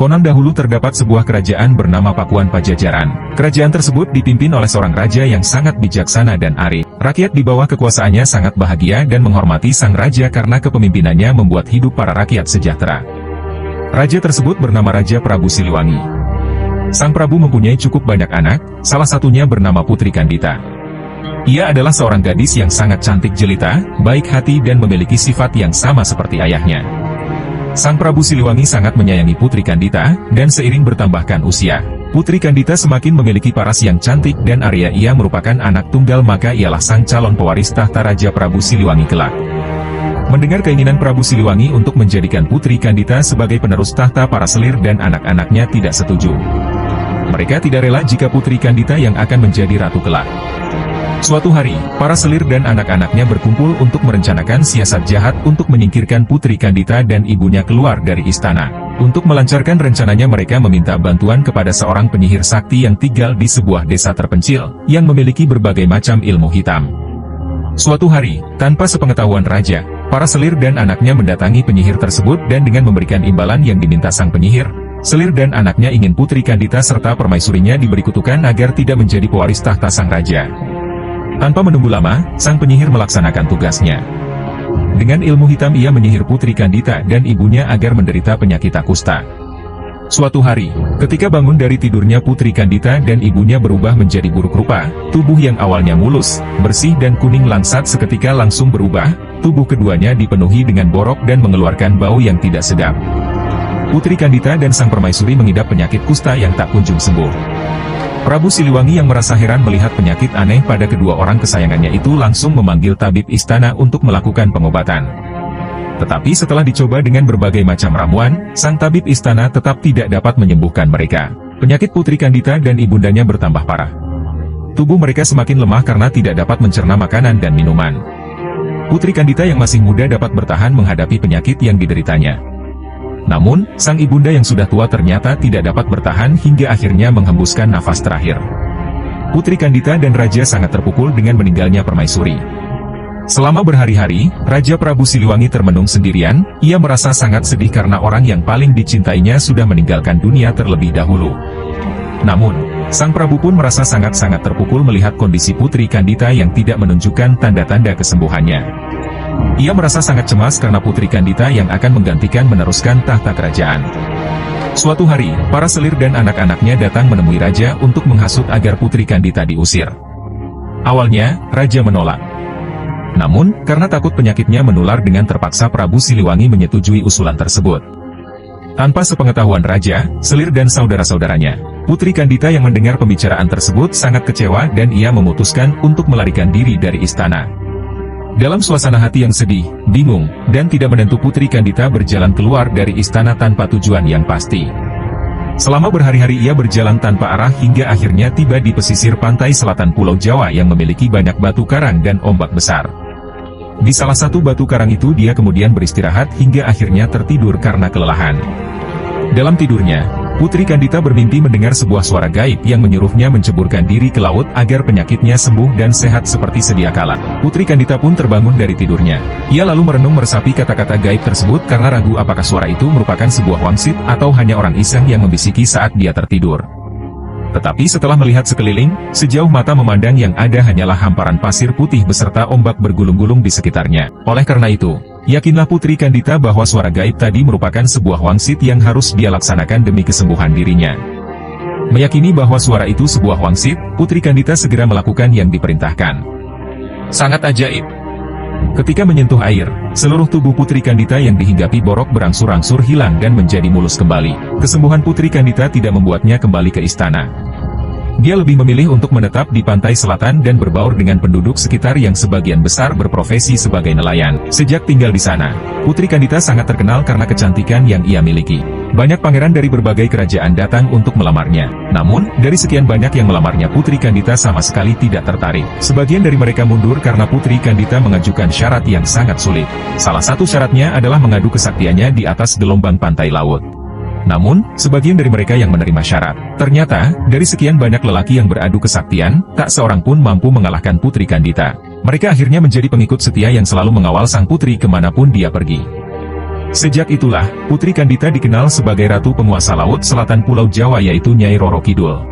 Konon dahulu terdapat sebuah kerajaan bernama Pakuan Pajajaran. Kerajaan tersebut dipimpin oleh seorang raja yang sangat bijaksana dan arif. Rakyat di bawah kekuasaannya sangat bahagia dan menghormati sang raja karena kepemimpinannya membuat hidup para rakyat sejahtera. Raja tersebut bernama Raja Prabu Siliwangi. Sang Prabu mempunyai cukup banyak anak, salah satunya bernama Putri Kandita. Ia adalah seorang gadis yang sangat cantik jelita, baik hati dan memiliki sifat yang sama seperti ayahnya. Sang Prabu Siliwangi sangat menyayangi Putri Kandita, dan seiring bertambahkan usia, Putri Kandita semakin memiliki paras yang cantik dan Arya ia merupakan anak tunggal maka ialah sang calon pewaris tahta Raja Prabu Siliwangi kelak. Mendengar keinginan Prabu Siliwangi untuk menjadikan Putri Kandita sebagai penerus tahta, para selir dan anak-anaknya tidak setuju. Mereka tidak rela jika Putri Kandita yang akan menjadi ratu kelak. Suatu hari, para selir dan anak-anaknya berkumpul untuk merencanakan siasat jahat untuk menyingkirkan Putri Kandita dan ibunya keluar dari istana. Untuk melancarkan rencananya mereka meminta bantuan kepada seorang penyihir sakti yang tinggal di sebuah desa terpencil, yang memiliki berbagai macam ilmu hitam. Suatu hari, tanpa sepengetahuan raja, para selir dan anaknya mendatangi penyihir tersebut dan dengan memberikan imbalan yang diminta sang penyihir, selir dan anaknya ingin Putri Kandita serta permaisurinya diberi kutukan agar tidak menjadi pewaris tahta sang raja. Tanpa menunggu lama, sang penyihir melaksanakan tugasnya. Dengan ilmu hitam ia menyihir Putri Kandita dan ibunya agar menderita penyakit kusta. Suatu hari, ketika bangun dari tidurnya Putri Kandita dan ibunya berubah menjadi buruk rupa, tubuh yang awalnya mulus, bersih dan kuning langsat seketika langsung berubah, tubuh keduanya dipenuhi dengan borok dan mengeluarkan bau yang tidak sedap. Putri Kandita dan sang permaisuri mengidap penyakit kusta yang tak kunjung sembuh. Prabu Siliwangi yang merasa heran melihat penyakit aneh pada kedua orang kesayangannya itu langsung memanggil tabib istana untuk melakukan pengobatan. Tetapi setelah dicoba dengan berbagai macam ramuan, sang tabib istana tetap tidak dapat menyembuhkan mereka. Penyakit Putri Kandita dan ibundanya bertambah parah. Tubuh mereka semakin lemah karena tidak dapat mencerna makanan dan minuman. Putri Kandita yang masih muda dapat bertahan menghadapi penyakit yang dideritanya. Namun, sang ibunda yang sudah tua ternyata tidak dapat bertahan hingga akhirnya menghembuskan nafas terakhir. Putri Kandita dan Raja sangat terpukul dengan meninggalnya permaisuri. Selama berhari-hari, Raja Prabu Siliwangi termenung sendirian, ia merasa sangat sedih karena orang yang paling dicintainya sudah meninggalkan dunia terlebih dahulu. Namun, sang Prabu pun merasa sangat-sangat terpukul melihat kondisi Putri Kandita yang tidak menunjukkan tanda-tanda kesembuhannya. Ia merasa sangat cemas karena Putri Kandita yang akan menggantikan meneruskan tahta kerajaan. Suatu hari, para selir dan anak-anaknya datang menemui Raja untuk menghasut agar Putri Kandita diusir. Awalnya, Raja menolak. Namun, karena takut penyakitnya menular dengan terpaksa Prabu Siliwangi menyetujui usulan tersebut. Tanpa sepengetahuan Raja, selir dan saudara-saudaranya, Putri Kandita yang mendengar pembicaraan tersebut sangat kecewa dan ia memutuskan untuk melarikan diri dari istana. Dalam suasana hati yang sedih, bingung, dan tidak menentu Putri Kandita berjalan keluar dari istana tanpa tujuan yang pasti. Selama berhari-hari ia berjalan tanpa arah hingga akhirnya tiba di pesisir pantai selatan Pulau Jawa yang memiliki banyak batu karang dan ombak besar. Di salah satu batu karang itu dia kemudian beristirahat hingga akhirnya tertidur karena kelelahan. Dalam tidurnya, Putri Kandita bermimpi mendengar sebuah suara gaib yang menyuruhnya menceburkan diri ke laut agar penyakitnya sembuh dan sehat seperti sedia kala. Putri Kandita pun terbangun dari tidurnya. Ia lalu merenung meresapi kata-kata gaib tersebut karena ragu apakah suara itu merupakan sebuah wangsit atau hanya orang iseng yang membisiki saat dia tertidur. Tetapi setelah melihat sekeliling, sejauh mata memandang yang ada hanyalah hamparan pasir putih beserta ombak bergulung-gulung di sekitarnya. Oleh karena itu, yakinlah Putri Kandita bahwa suara gaib tadi merupakan sebuah wangsit yang harus dia laksanakan demi kesembuhan dirinya. Meyakini bahwa suara itu sebuah wangsit, Putri Kandita segera melakukan yang diperintahkan. Sangat ajaib. Ketika menyentuh air, seluruh tubuh Putri Kandita yang dihinggapi borok berangsur-angsur hilang dan menjadi mulus kembali. Kesembuhan Putri Kandita tidak membuatnya kembali ke istana. Dia lebih memilih untuk menetap di pantai selatan dan berbaur dengan penduduk sekitar yang sebagian besar berprofesi sebagai nelayan. Sejak tinggal di sana, Putri Kandita sangat terkenal karena kecantikan yang ia miliki. Banyak pangeran dari berbagai kerajaan datang untuk melamarnya. Namun, dari sekian banyak yang melamarnya Putri Kandita sama sekali tidak tertarik. Sebagian dari mereka mundur karena Putri Kandita mengajukan syarat yang sangat sulit. Salah satu syaratnya adalah mengadu kesaktiannya di atas gelombang pantai laut. Namun, sebagian dari mereka yang menerima syarat. Ternyata, dari sekian banyak lelaki yang beradu kesaktian, tak seorang pun mampu mengalahkan Putri Kandita. Mereka akhirnya menjadi pengikut setia yang selalu mengawal sang putri kemanapun dia pergi. Sejak itulah, Putri Kandita dikenal sebagai Ratu Penguasa Laut Selatan Pulau Jawa yaitu Nyai Roro Kidul.